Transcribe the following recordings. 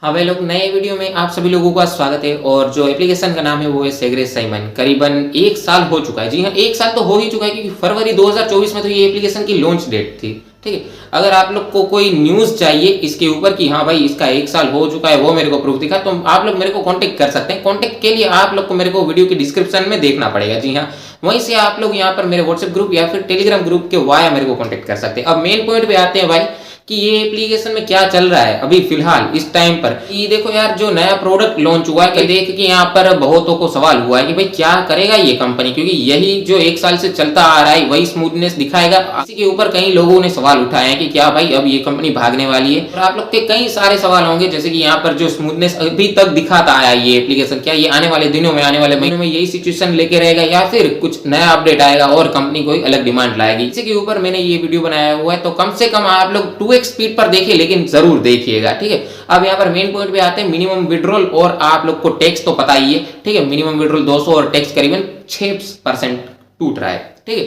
हाँ भाई लोग, नए वीडियो में आप सभी लोगों का स्वागत है। और जो एप्लीकेशन का नाम है वो है सेग्रेस साइमन। करीबन एक साल हो चुका है। जी हाँ, एक साल तो हो ही चुका है, क्योंकि फरवरी 2024 में तो ये एप्लीकेशन की लॉन्च डेट थी। ठीक है, अगर आप लोग को कोई न्यूज़ चाहिए इसके ऊपर कि हाँ भाई इसका एक साल हो चुका है, वो मेरे को प्रूफ दिखा, तो आप लोग मेरे को कॉन्टेक्ट कर सकते हैं। कॉन्टेक्ट के लिए आप लोग को मेरे को वीडियो के डिस्क्रिप्शन में देखना पड़ेगा। जी हाँ, वहीं से आप लोग यहाँ पर मेरे व्हाट्सएप ग्रुप या फिर टेलीग्राम ग्रुप के वाया मेरे को कॉन्टेक्ट कर सकते हैं। अब मेन पॉइंट पे आते हैं भाई कि ये एप्लीकेशन में क्या चल रहा है अभी फिलहाल इस टाइम पर। ये देखो यार, जो नया प्रोडक्ट लॉन्च हुआ है, देख के यहाँ पर बहुतों को सवाल हुआ है कि भाई क्या करेगा ये कंपनी, क्योंकि यही जो एक साल से चलता आ रहा है वही स्मूथनेस दिखाएगा। इसी के ऊपर कई लोगों ने सवाल उठाए हैं कि क्या भाई अब ये कंपनी भागने वाली है। और आप लोग के कई सारे सवाल होंगे, जैसे कि यहाँ पर जो स्मूथनेस अभी तक दिखाता आया ये एप्लीकेशन, क्या ये आने वाले दिनों में, आने वाले महीनों में यही सिचुएशन लेके रहेगा या फिर कुछ नया अपडेट आएगा और कंपनी कोई अलग डिमांड लाएगी। इसी के ऊपर मैंने ये वीडियो बनाया हुआ है। तो कम से कम आप लोग 2x स्पीड पर देखिए, लेकिन जरूर देखिएगा। ठीक है, अब यहाँ पर मेन पॉइंट पे आते हैं। मिनिमम विड्रॉल और आप लोग को टैक्स तो पता ही है। ठीक है, मिनिमम विड्रॉल 200 और टैक्स करीबन 6% टूट रहा है। ठीक है,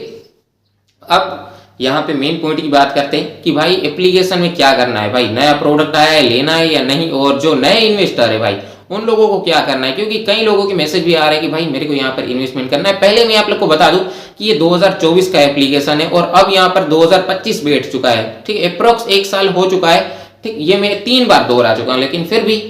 अब यहाँ पे मेन पॉइंट की बात करते हैं कि भाई एप्लीकेशन में क्या करना है। भाई नया प्रोडक्ट आया है, लेना है या नहीं, और जो नए इन्वेस्टर है भाई उन लोगों को क्या करना है, क्योंकि कई लोगों के मैसेज भी आ रहे हैं कि भाई मेरे को यहाँ पर इन्वेस्टमेंट करना है। पहले मैं आप लोग को बता दूं कि ये 2024 का एप्लीकेशन है और अब यहाँ पर 2025 बैठ चुका है। ठीक है, अप्रोक्स एक साल हो चुका है। ठीक, ये मैं 3 बार दोहरा चुका हूँ, लेकिन फिर भी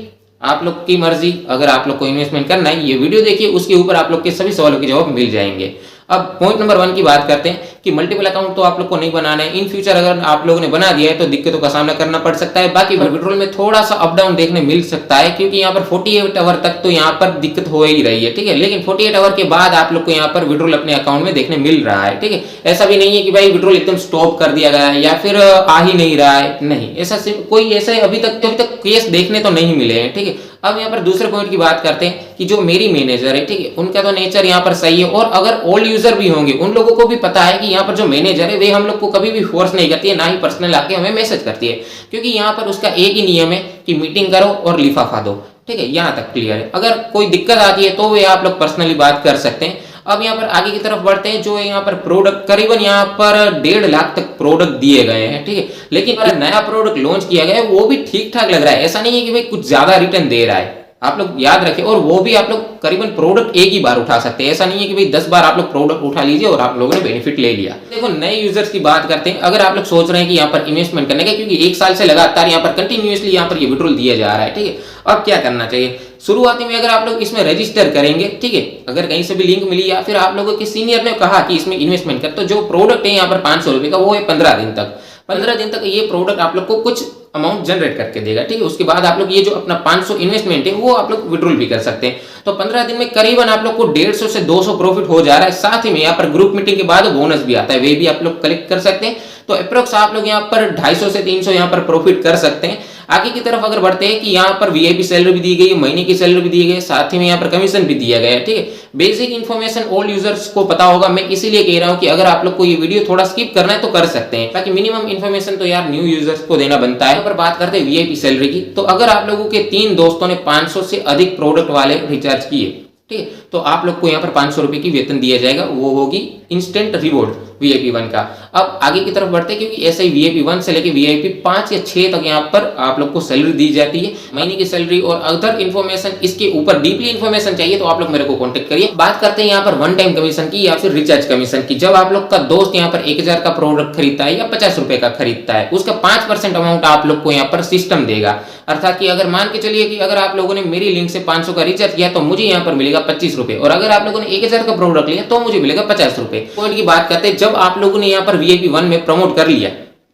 आप लोग की मर्जी। अगर आप लोग को इन्वेस्टमेंट करना है, ये वीडियो देखिए, उसके ऊपर आप लोग के सभी सवालों के जवाब मिल जाएंगे। अब पॉइंट नंबर 1 की बात करते हैं कि मल्टीपल अकाउंट तो आप लोग को नहीं बनाना है। इन फ्यूचर अगर आप लोगों ने बना दिया है तो दिक्कतों का सामना करना पड़ सकता है। बाकी विड्रॉल में थोड़ा सा अप डाउन देखने मिल सकता है, क्योंकि यहाँ पर 48 आवर तक तो यहाँ पर दिक्कत हो ही रही है। ठीक है, लेकिन 48 आवर के बाद आप लोग को यहाँ पर विड्रॉल अपने अकाउंट में देखने मिल रहा है। ठीक है, ऐसा भी नहीं है कि भाई विड्रॉल एकदम स्टॉप कर दिया गया है या फिर आ ही नहीं रहा है। नहीं, ऐसा कोई ऐसे अभी तक केस देखने तो नहीं मिले हैं। ठीक है, अब यहाँ पर दूसरे पॉइंट की बात करते हैं कि जो मेरी मैनेजर है, ठीक है, उनका तो नेचर यहाँ पर सही है। और अगर ओल्ड यूजर भी होंगे, उन लोगों को भी पता है कि यहाँ पर जो मैनेजर है वे हम लोग को कभी भी फोर्स नहीं करती है, ना ही पर्सनल आके हमें मैसेज करती है, क्योंकि यहाँ पर उसका एक ही नियम है कि मीटिंग करो और लिफाफा दो। ठीक है, यहाँ तक क्लियर है। अगर कोई दिक्कत आती है तो वे आप लोग पर्सनली बात कर सकते हैं। अब यहाँ पर आगे की तरफ बढ़ते हैं। जो यहाँ पर प्रोडक्ट करीबन यहाँ पर 1.5 लाख तक प्रोडक्ट दिए गए हैं। ठीक है, लेकिन नया प्रोडक्ट लॉन्च किया गया है वो भी ठीक ठाक लग रहा है। ऐसा नहीं है कि भाई कुछ ज्यादा रिटर्न दे रहा है, आप लोग याद रखें। और वो भी आप लोग करीबन प्रोडक्ट एक ही बार उठा सकते हैं। ऐसा नहीं है कि भाई 10 बार आप लोग प्रोडक्ट उठा लीजिए और आप लोगों ने बेनिफिट ले लिया। देखो, नए यूजर्स की बात करते हैं। अगर आप लोग सोच रहे हैं कि यहाँ पर इन्वेस्टमेंट करने का, क्योंकि एक साल से लगातार यहाँ पर कंटिन्यूअसली यहाँ पर ये विड्रॉल दिया जा रहा है। ठीक है, अब क्या करना चाहिए। शुरुआती में अगर आप लोग इसमें रजिस्टर करेंगे, ठीक है, अगर कहीं से भी लिंक मिली या फिर आप लोगों के सीनियर ने कहा कि इसमें इन्वेस्टमेंट कर, तो जो प्रोडक्ट है यहाँ पर 500 रुपए का, वो है 15 दिन तक। 15 दिन तक ये प्रोडक्ट आप लोग को कुछ अमाउंट जनरेट करके देगा। ठीक है, उसके बाद आप लोग ये जो अपना 500 इन्वेस्टमेंट है वो आप लोग विड्रॉल भी कर सकते हैं। तो 15 दिन में करीबन आप लोग को 150 से 200 प्रॉफिट हो जा रहा है। साथ ही में यहाँ पर ग्रुप मीटिंग के बाद बोनस भी आता है, वे भी आप लोग कलेक्ट कर सकते हैं। तो अप्रोक्स आप लोग यहाँ पर 250 से 300 यहाँ पर प्रॉफिट कर सकते हैं। आगे की तरफ अगर बढ़ते हैं कि यहाँ पर वीआईपी सैलरी भी दी गई है, महीने की सैलरी भी दी गई है, साथ ही में यहाँ पर कमीशन भी दिया गया है। ठीक है, बेसिक इन्फॉर्मेशन ओल्ड यूजर्स को पता होगा। मैं इसीलिए कह रहा हूँ कि अगर आप लोग को ये वीडियो थोड़ा स्किप करना है तो कर सकते हैं, ताकि मिनिमम इन्फॉर्मेशन तो यार न्यू यूजर्स को देना बनता है। पर बात करते हैं वीआईपी सैलरी की, तो अगर आप लोगों के 3 दोस्तों ने 500 से अधिक प्रोडक्ट वाले रिचार्ज किए, ठीक है, तो आप लोग को यहाँ पर 500 रुपए की वेतन दिया जाएगा। वो होगी इंस्टेंट रिवॉर्ड वीआईपी 1 का। अब आगे की तरफ बढ़ते हैं, क्योंकि ऐसे ही वीआईपी 1 से लेके वीआईपी 5 या 6 तक यहाँ पर आप लोग को सैलरी दी जाती है, महीने की सैलरी और अदर इन्फॉर्मेशन। इसके ऊपर डीपली इन्फॉर्मेशन चाहिए तो आप लोग मेरे को कांटेक्ट करिए। बात करते हैं यहाँ पर वन टाइम कमीशन की या फिर रिचार्ज कमीशन की। जब आप लोग का दोस्त यहाँ पर 1000 का प्रोडक्ट खरीदता है या 50 रुपए का खरीदता है, उसका 5% अमाउंट आप लोग को यहाँ पर सिस्टम देगा। अर्थात कि अगर मान के चलिए कि अगर आप लोगों ने मेरी लिंक से 500 का रिचार्ज किया तो मुझे यहाँ पर मिलेगा 25 रुपए, और अगर आप लोगों ने 1000 का प्रोडक्ट लिया तो मुझे मिलेगा 50 रुपए। पॉइंट की बात करते हैं, जब आप लोगों ने यहाँ पर वीआईपी 1 में प्रमोट कर लिया,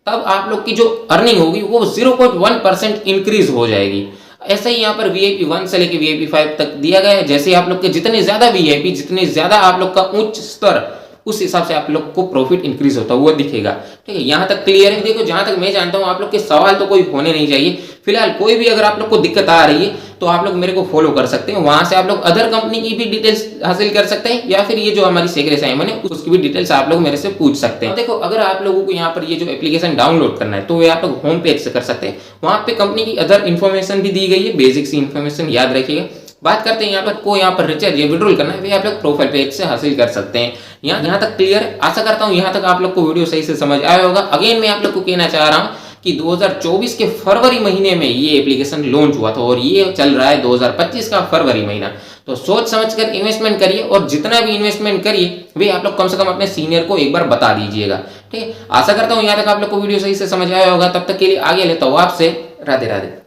तब आप लोग की जो अर्निंग होगी वो 0.1% इंक्रीज हो जाएगी। ऐसा ही यहाँ पर वीआईपी 1 से लेके वीआईपी 5 तक दिया गया है। जैसे आप लोग के जितने ज्यादा वीआईपी, जितने ज्यादा आप लोग का उच्च स्तर, उस हिसाब से आप लोग को प्रॉफिट इंक्रीज होता हुआ दिखेगा। ठीक है, यहाँ तक क्लियर है। देखो, जहां तक मैं जानता हूँ आप लोग के सवाल तो कोई होने नहीं चाहिए। फिलहाल कोई भी अगर आप लोग को दिक्कत आ रही है तो आप लोग मेरे को फॉलो कर सकते हैं। वहां से आप लोग अदर कंपनी की भी डिटेल्स हासिल कर सकते हैं, या फिर ये जो हमारी सेग्रेस साइमन है उसकी भी डिटेल्स आप लोग मेरे से पूछ सकते हैं। देखो, अगर आप लोगों को यहाँ पर ये जो एप्लीकेशन डाउनलोड करना है तो वे आप लोग होम पेज से कर सकते हैं। वहां पे कंपनी की अदर इन्फॉर्मेशन भी दी गई है, बेसिक सी इन्फॉर्मेशन याद रखिएगा। बात करते हैं यहाँ पर को यहाँ पर रिचार्ज या विड्रॉल करना है, वे आप लोग प्रोफाइल पेज से हासिल कर सकते हैं। यहाँ तक क्लियर है। आशा करता हूँ यहाँ तक आप लोग को वीडियो सही से समझ आया होगा। अगेन मैं आप लोग को कहना चाह रहा हूँ कि 2024 के फरवरी महीने में ये एप्लीकेशन लॉन्च हुआ था और ये चल रहा है 2025 का फरवरी महीना। तो सोच समझकर इन्वेस्टमेंट करिए और जितना भी इन्वेस्टमेंट करिए वे आप लोग कम से कम अपने सीनियर को एक बार बता दीजिएगा। ठीक है, आशा करता हूँ यहाँ तक आप लोग को वीडियो सही से समझ आया होगा। तब तक के लिए आगे लेता हूँ आपसे, राधे राधे।